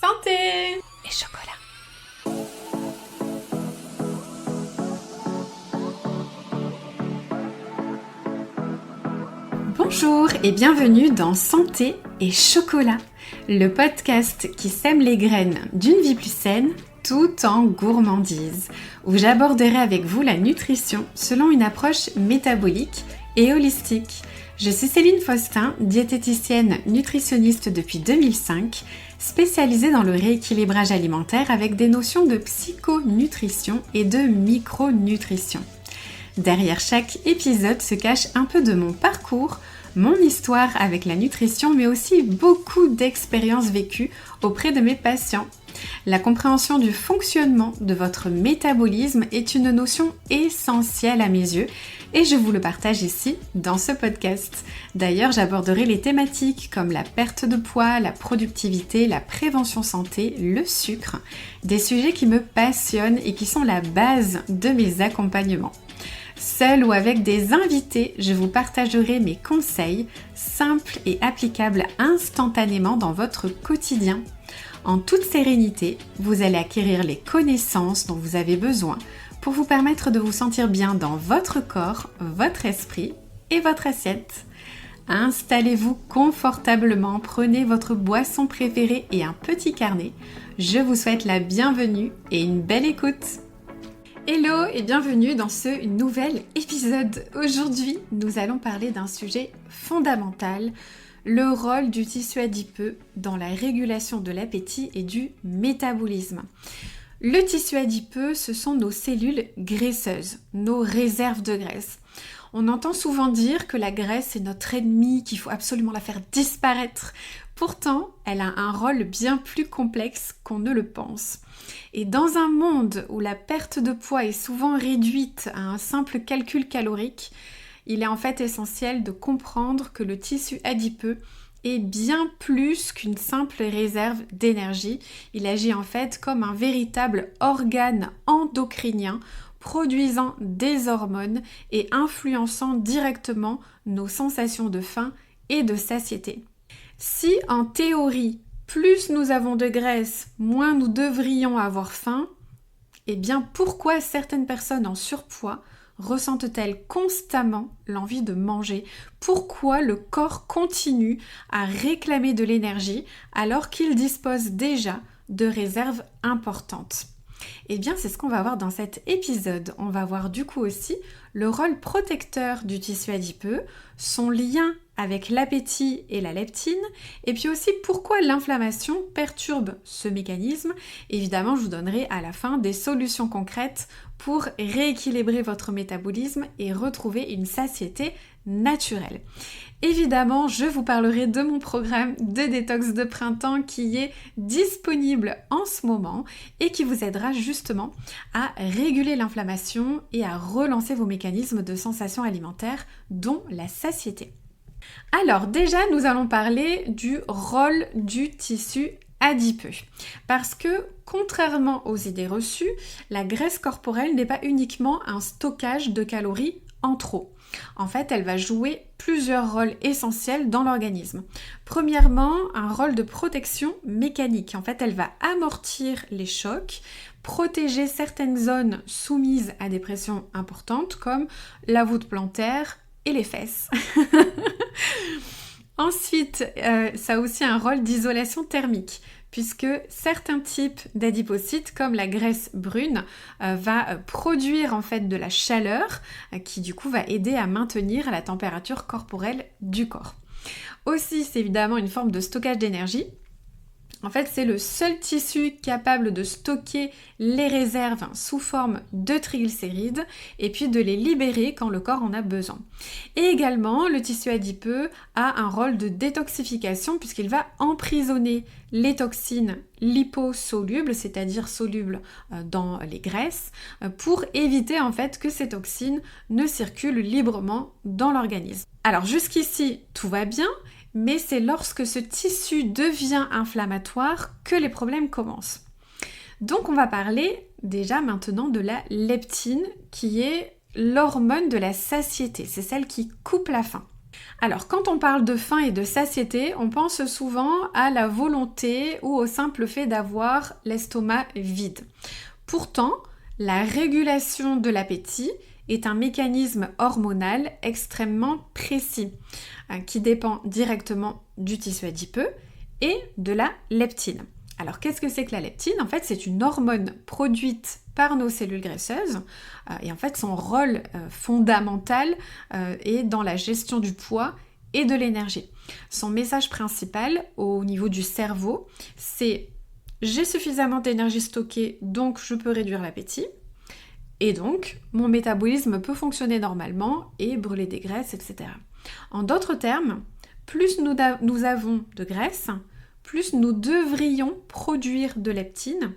Santé et chocolat. Bonjour et bienvenue dans Santé et chocolat, le podcast qui sème les graines d'une vie plus saine tout en gourmandise, où j'aborderai avec vous la nutrition selon une approche métabolique et holistique. Je suis Céline Faustin, diététicienne nutritionniste depuis 2005, spécialisée dans le rééquilibrage alimentaire avec des notions de psychonutrition et de micronutrition. Derrière chaque épisode se cache un peu de mon parcours, mon histoire avec la nutrition, mais aussi beaucoup d'expériences vécues auprès de mes patients. La compréhension du fonctionnement de votre métabolisme est une notion essentielle à mes yeux et je vous le partage ici dans ce podcast. D'ailleurs, j'aborderai les thématiques comme la perte de poids, la productivité, la prévention santé, le sucre, des sujets qui me passionnent et qui sont la base de mes accompagnements. Seule ou avec des invités, je vous partagerai mes conseils simples et applicables instantanément dans votre quotidien. En toute sérénité, vous allez acquérir les connaissances dont vous avez besoin pour vous permettre de vous sentir bien dans votre corps, votre esprit et votre assiette. Installez-vous confortablement, prenez votre boisson préférée et un petit carnet. Je vous souhaite la bienvenue et une belle écoute. Hello et bienvenue dans ce nouvel épisode. Aujourd'hui, nous allons parler d'un sujet fondamental, le rôle du tissu adipeux dans la régulation de l'appétit et du métabolisme. Le tissu adipeux, ce sont nos cellules graisseuses, nos réserves de graisse. On entend souvent dire que la graisse est notre ennemie, qu'il faut absolument la faire disparaître. Pourtant, elle a un rôle bien plus complexe qu'on ne le pense. Et dans un monde où la perte de poids est souvent réduite à un simple calcul calorique, il est en fait essentiel de comprendre que le tissu adipeux est bien plus qu'une simple réserve d'énergie. Il agit en fait comme un véritable organe endocrinien produisant des hormones et influençant directement nos sensations de faim et de satiété. Si en théorie, plus nous avons de graisse, moins nous devrions avoir faim, eh bien pourquoi certaines personnes en surpoids ressentent-elles constamment l'envie de manger? Pourquoi le corps continue à réclamer de l'énergie alors qu'il dispose déjà de réserves importantes? Eh bien, c'est ce qu'on va voir dans cet épisode. On va voir du coup aussi le rôle protecteur du tissu adipeux, son lien avec l'appétit et la leptine, et puis aussi pourquoi l'inflammation perturbe ce mécanisme. Évidemment, je vous donnerai à la fin des solutions concrètes pour rééquilibrer votre métabolisme et retrouver une satiété naturelle. Évidemment, je vous parlerai de mon programme de détox de printemps qui est disponible en ce moment et qui vous aidera justement à réguler l'inflammation et à relancer vos mécanismes de sensation alimentaire, dont la satiété. Alors déjà, nous allons parler du rôle du tissu adipeux. Parce que, contrairement aux idées reçues, la graisse corporelle n'est pas uniquement un stockage de calories en trop. En fait, elle va jouer plusieurs rôles essentiels dans l'organisme. Premièrement, un rôle de protection mécanique. En fait, elle va amortir les chocs, protéger certaines zones soumises à des pressions importantes comme la voûte plantaire et les fesses. Ensuite, ça a aussi un rôle d'isolation thermique, puisque certains types d'adipocytes, comme la graisse brune, va produire en fait de la chaleur, qui du coup va aider à maintenir la température corporelle du corps. Aussi, c'est évidemment une forme de stockage d'énergie. En fait, c'est le seul tissu capable de stocker les réserves sous forme de triglycérides et puis de les libérer quand le corps en a besoin. Et également, le tissu adipeux a un rôle de détoxification puisqu'il va emprisonner les toxines liposolubles, c'est-à-dire solubles dans les graisses, pour éviter en fait que ces toxines ne circulent librement dans l'organisme. Alors jusqu'ici, tout va bien. Mais c'est lorsque ce tissu devient inflammatoire que les problèmes commencent. Donc on va parler déjà maintenant de la leptine qui est l'hormone de la satiété, c'est celle qui coupe la faim. Alors, quand on parle de faim et de satiété, on pense souvent à la volonté ou au simple fait d'avoir l'estomac vide. Pourtant, la régulation de l'appétit est un mécanisme hormonal extrêmement précis qui dépend directement du tissu adipeux et de la leptine. Alors, qu'est-ce que c'est que la leptine? En fait, c'est une hormone produite par nos cellules graisseuses et en fait, son rôle fondamental est dans la gestion du poids et de l'énergie. Son message principal au niveau du cerveau, c'est j'ai suffisamment d'énergie stockée, donc je peux réduire l'appétit. Et donc, mon métabolisme peut fonctionner normalement et brûler des graisses, etc. En d'autres termes, plus nous avons de graisse, plus nous devrions produire de leptine,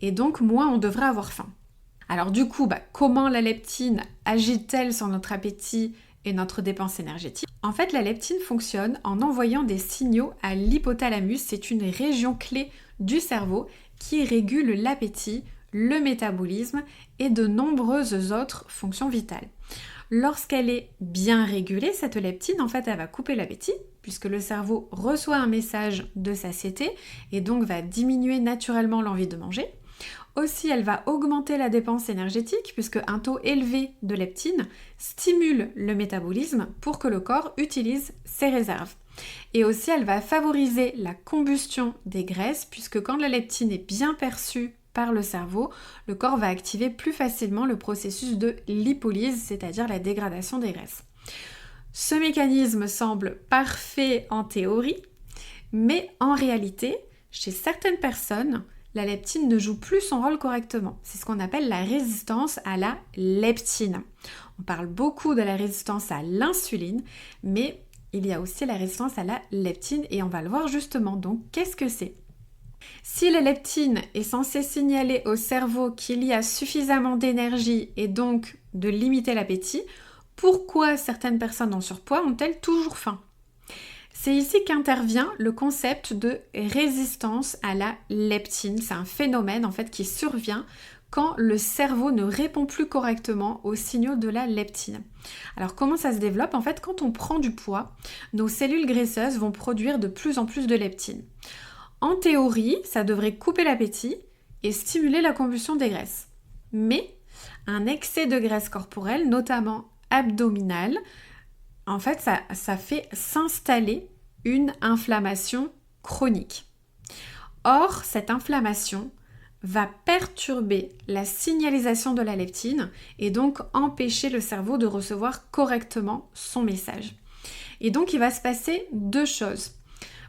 et donc moins on devrait avoir faim. Alors du coup, comment la leptine agit-elle sur notre appétit et notre dépense énergétique? En fait, la leptine fonctionne en envoyant des signaux à l'hypothalamus, c'est une région clé du cerveau qui régule l'appétit, le métabolisme et de nombreuses autres fonctions vitales. Lorsqu'elle est bien régulée, cette leptine, en fait, elle va couper l'appétit, puisque le cerveau reçoit un message de satiété et donc va diminuer naturellement l'envie de manger. Aussi, elle va augmenter la dépense énergétique, puisque un taux élevé de leptine stimule le métabolisme pour que le corps utilise ses réserves. Et aussi, elle va favoriser la combustion des graisses, puisque quand la leptine est bien perçue par le cerveau, le corps va activer plus facilement le processus de lipolyse, c'est-à-dire la dégradation des graisses. Ce mécanisme semble parfait en théorie, mais en réalité, chez certaines personnes, la leptine ne joue plus son rôle correctement. C'est ce qu'on appelle la résistance à la leptine. On parle beaucoup de la résistance à l'insuline, mais il y a aussi la résistance à la leptine et on va le voir justement. Donc, qu'est-ce que c'est? Si la leptine est censée signaler au cerveau qu'il y a suffisamment d'énergie et donc de limiter l'appétit, pourquoi certaines personnes en surpoids ont-elles toujours faim? C'est ici qu'intervient le concept de résistance à la leptine. C'est un phénomène en fait qui survient quand le cerveau ne répond plus correctement aux signaux de la leptine. Alors comment ça se développe? En fait, quand on prend du poids, nos cellules graisseuses vont produire de plus en plus de leptine. En théorie, ça devrait couper l'appétit et stimuler la combustion des graisses. Mais un excès de graisse corporelle, notamment abdominale, en fait, ça fait s'installer une inflammation chronique. Or, cette inflammation va perturber la signalisation de la leptine et donc empêcher le cerveau de recevoir correctement son message. Et donc, il va se passer deux choses.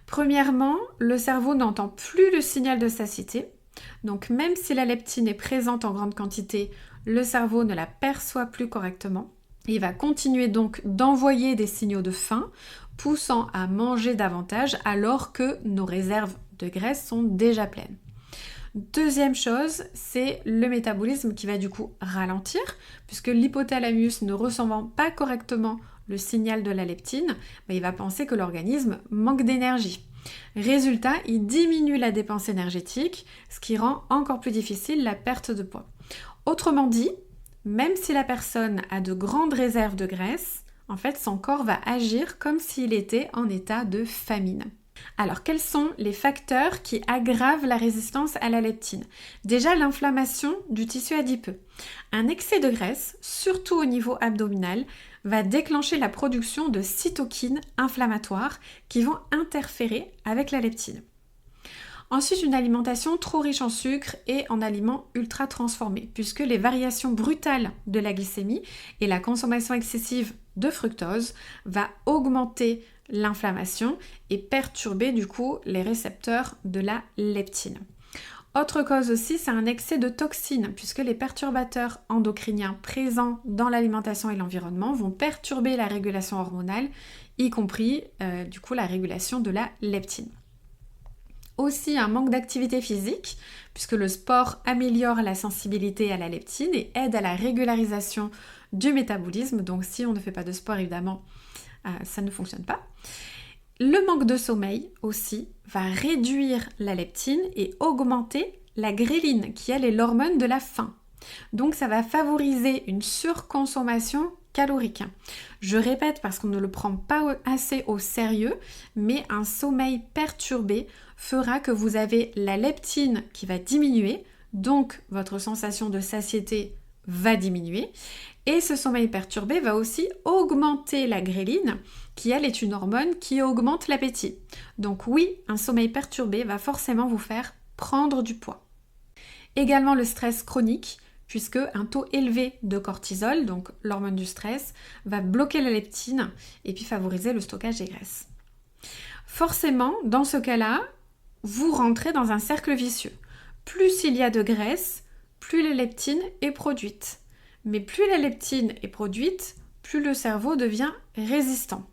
Premièrement, le cerveau n'entend plus le signal de satiété. Donc, même si la leptine est présente en grande quantité, le cerveau ne la perçoit plus correctement. Il va continuer donc d'envoyer des signaux de faim, poussant à manger davantage alors que nos réserves de graisse sont déjà pleines. Deuxième chose, c'est le métabolisme qui va du coup ralentir, puisque l'hypothalamus ne recevant pas correctement le signal de la leptine, il va penser que l'organisme manque d'énergie. Résultat, il diminue la dépense énergétique, ce qui rend encore plus difficile la perte de poids. Autrement dit, même si la personne a de grandes réserves de graisse, en fait, son corps va agir comme s'il était en état de famine. Alors, quels sont les facteurs qui aggravent la résistance à la leptine? Déjà, l'inflammation du tissu adipeux. Un excès de graisse, surtout au niveau abdominal, va déclencher la production de cytokines inflammatoires qui vont interférer avec la leptine. Ensuite, une alimentation trop riche en sucre et en aliments ultra transformés, puisque les variations brutales de la glycémie et la consommation excessive de fructose va augmenter l'inflammation et perturber du coup les récepteurs de la leptine. Autre cause aussi, c'est un excès de toxines, puisque les perturbateurs endocriniens présents dans l'alimentation et l'environnement vont perturber la régulation hormonale, y compris du coup la régulation de la leptine. Aussi un manque d'activité physique, puisque le sport améliore la sensibilité à la leptine et aide à la régularisation du métabolisme. Donc si on ne fait pas de sport, évidemment, ça ne fonctionne pas. Le manque de sommeil aussi va réduire la leptine et augmenter la gréline, qui elle est l'hormone de la faim. Donc ça va favoriser une surconsommation calorique. Je répète parce qu'on ne le prend pas assez au sérieux, mais un sommeil perturbé fera que vous avez la leptine qui va diminuer, donc votre sensation de satiété va diminuer, et ce sommeil perturbé va aussi augmenter la gréline, qui elle est une hormone qui augmente l'appétit. Donc oui, un sommeil perturbé va forcément vous faire prendre du poids. Également le stress chronique, puisque un taux élevé de cortisol, donc l'hormone du stress, va bloquer la leptine et puis favoriser le stockage des graisses. Forcément, dans ce cas-là, vous rentrez dans un cercle vicieux. Plus il y a de graisse, plus la leptine est produite. Mais plus la leptine est produite, plus le cerveau devient résistant.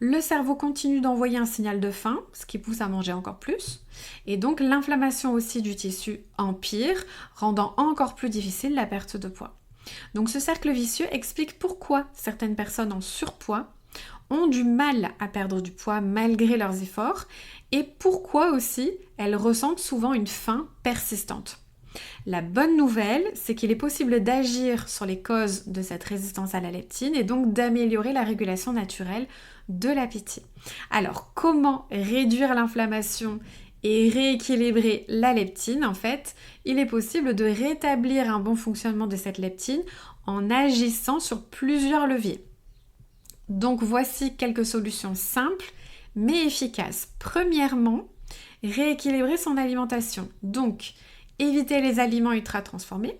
Le cerveau continue d'envoyer un signal de faim, ce qui pousse à manger encore plus. Et donc l'inflammation aussi du tissu empire, rendant encore plus difficile la perte de poids. Donc ce cercle vicieux explique pourquoi certaines personnes en surpoids ont du mal à perdre du poids malgré leurs efforts et pourquoi aussi elles ressentent souvent une faim persistante. La bonne nouvelle, c'est qu'il est possible d'agir sur les causes de cette résistance à la leptine et donc d'améliorer la régulation naturelle de l'appétit. Alors, comment réduire l'inflammation et rééquilibrer la leptine? En fait, il est possible de rétablir un bon fonctionnement de cette leptine en agissant sur plusieurs leviers. Donc, voici quelques solutions simples mais efficaces. Premièrement, rééquilibrer son alimentation. Donc, éviter les aliments ultra transformés,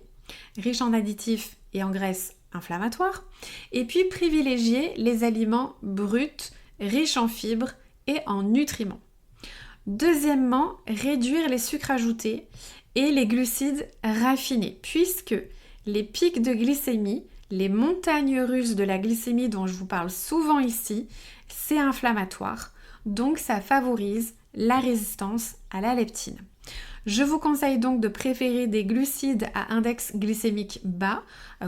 riches en additifs et en graisses inflammatoires, et puis privilégier les aliments bruts, riches en fibres et en nutriments. Deuxièmement, réduire les sucres ajoutés et les glucides raffinés, puisque les pics de glycémie, les montagnes russes de la glycémie dont je vous parle souvent ici, c'est inflammatoire, donc ça favorise la résistance à la leptine. Je vous conseille donc de préférer des glucides à index glycémique bas,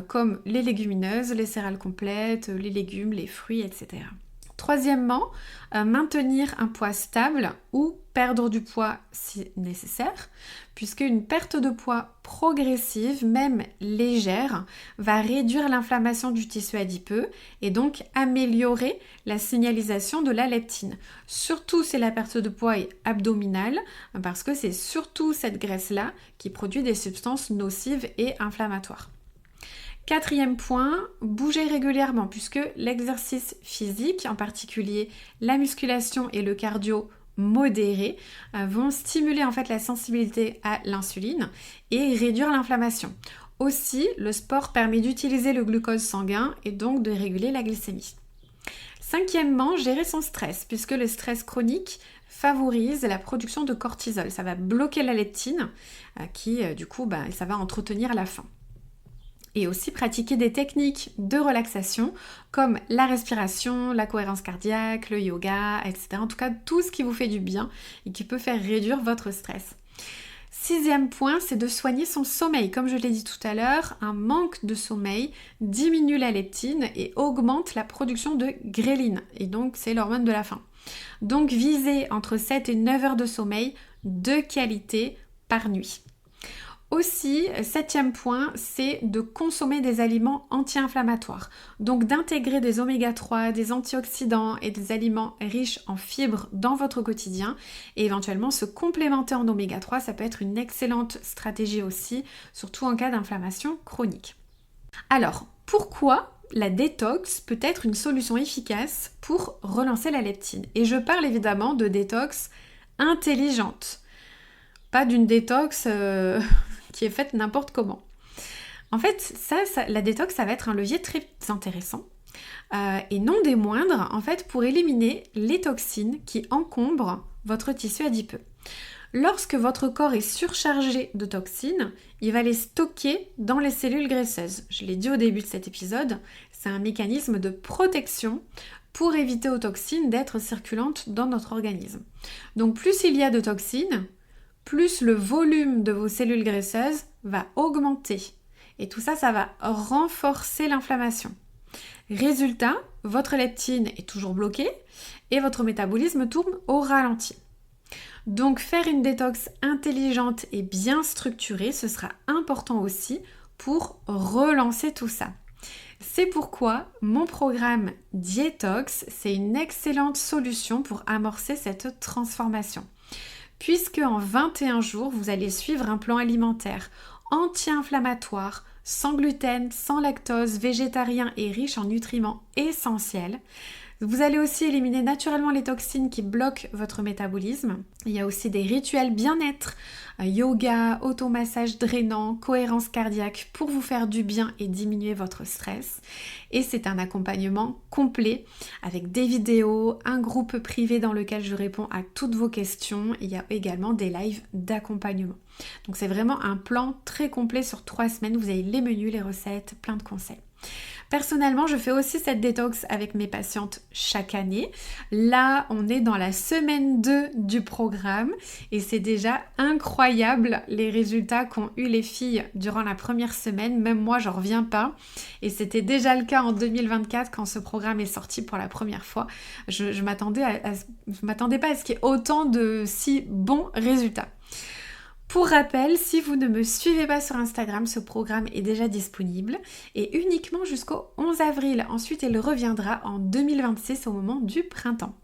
comme les légumineuses, les céréales complètes, les légumes, les fruits, etc. Troisièmement, maintenir un poids stable ou perdre du poids si nécessaire, puisque une perte de poids progressive, même légère, va réduire l'inflammation du tissu adipeux et donc améliorer la signalisation de la leptine. Surtout si la perte de poids est abdominale, parce que c'est surtout cette graisse-là qui produit des substances nocives et inflammatoires. Quatrième point, bouger régulièrement puisque l'exercice physique, en particulier la musculation et le cardio modéré, vont stimuler en fait la sensibilité à l'insuline et réduire l'inflammation. Aussi, le sport permet d'utiliser le glucose sanguin et donc de réguler la glycémie. Cinquièmement, gérer son stress puisque le stress chronique favorise la production de cortisol. Ça va bloquer la leptine qui, ça va entretenir la faim. Et aussi pratiquer des techniques de relaxation comme la respiration, la cohérence cardiaque, le yoga, etc. En tout cas, tout ce qui vous fait du bien et qui peut faire réduire votre stress. Sixième point, c'est de soigner son sommeil. Comme je l'ai dit tout à l'heure, un manque de sommeil diminue la leptine et augmente la production de gréline. Et donc, c'est l'hormone de la faim. Donc, visez entre 7 et 9 heures de sommeil de qualité par nuit. Aussi, septième point, c'est de consommer des aliments anti-inflammatoires. Donc d'intégrer des oméga 3, des antioxydants et des aliments riches en fibres dans votre quotidien et éventuellement se complémenter en oméga 3, ça peut être une excellente stratégie aussi, surtout en cas d'inflammation chronique. Alors, pourquoi la détox peut être une solution efficace pour relancer la leptine? Et je parle évidemment de détox intelligente, pas d'une détox qui est faite n'importe comment. En fait, la détox, ça va être un levier très intéressant et non des moindres, en fait, pour éliminer les toxines qui encombrent votre tissu adipeux. Lorsque votre corps est surchargé de toxines, il va les stocker dans les cellules graisseuses. Je l'ai dit au début de cet épisode, c'est un mécanisme de protection pour éviter aux toxines d'être circulantes dans notre organisme. Donc plus il y a de toxines, plus le volume de vos cellules graisseuses va augmenter. Et tout ça, ça va renforcer l'inflammation. Résultat, votre leptine est toujours bloquée et votre métabolisme tourne au ralenti. Donc faire une détox intelligente et bien structurée, ce sera important aussi pour relancer tout ça. C'est pourquoi mon programme Dietox, c'est une excellente solution pour amorcer cette transformation. Puisque en 21 jours, vous allez suivre un plan alimentaire anti-inflammatoire, sans gluten, sans lactose, végétarien et riche en nutriments essentiels. Vous allez aussi éliminer naturellement les toxines qui bloquent votre métabolisme. Il y a aussi des rituels bien-être, yoga, automassage drainant, cohérence cardiaque pour vous faire du bien et diminuer votre stress. Et c'est un accompagnement complet avec des vidéos, un groupe privé dans lequel je réponds à toutes vos questions. Il y a également des lives d'accompagnement. Donc c'est vraiment un plan très complet sur 3 semaines. Vous avez les menus, les recettes, plein de conseils. Personnellement, je fais aussi cette détox avec mes patientes chaque année. Là, on est dans la semaine 2 du programme et c'est déjà incroyable les résultats qu'ont eu les filles durant la première semaine. Même moi, j'en reviens pas. Et c'était déjà le cas en 2024 quand ce programme est sorti pour la première fois. Je m'attendais pas à ce qu'il y ait autant de si bons résultats. Pour rappel, si vous ne me suivez pas sur Instagram, ce programme est déjà disponible et uniquement jusqu'au 11 avril. Ensuite, il reviendra en 2026 au moment du printemps.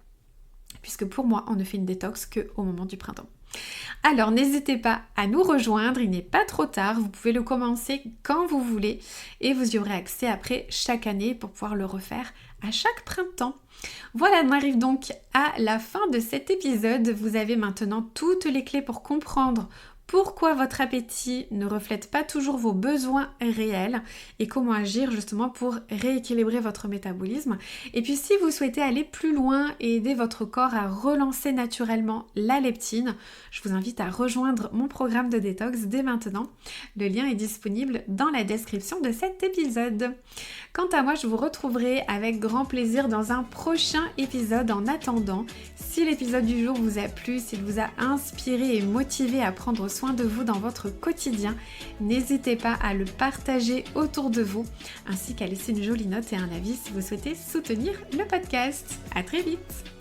Puisque pour moi, on ne fait une détox qu'au moment du printemps. Alors, n'hésitez pas à nous rejoindre, il n'est pas trop tard, vous pouvez le commencer quand vous voulez et vous y aurez accès après chaque année pour pouvoir le refaire à chaque printemps. Voilà, on arrive donc à la fin de cet épisode. Vous avez maintenant toutes les clés pour comprendre pourquoi votre appétit ne reflète pas toujours vos besoins réels et comment agir justement pour rééquilibrer votre métabolisme. Et puis si vous souhaitez aller plus loin et aider votre corps à relancer naturellement la leptine, je vous invite à rejoindre mon programme de détox dès maintenant. Le lien est disponible dans la description de cet épisode. Quant à moi, je vous retrouverai avec grand plaisir dans un prochain épisode. En attendant, si l'épisode du jour vous a plu, s'il vous a inspiré et motivé à prendre soin de vous dans votre quotidien, n'hésitez pas à le partager autour de vous, ainsi qu'à laisser une jolie note et un avis si vous souhaitez soutenir le podcast. À très vite!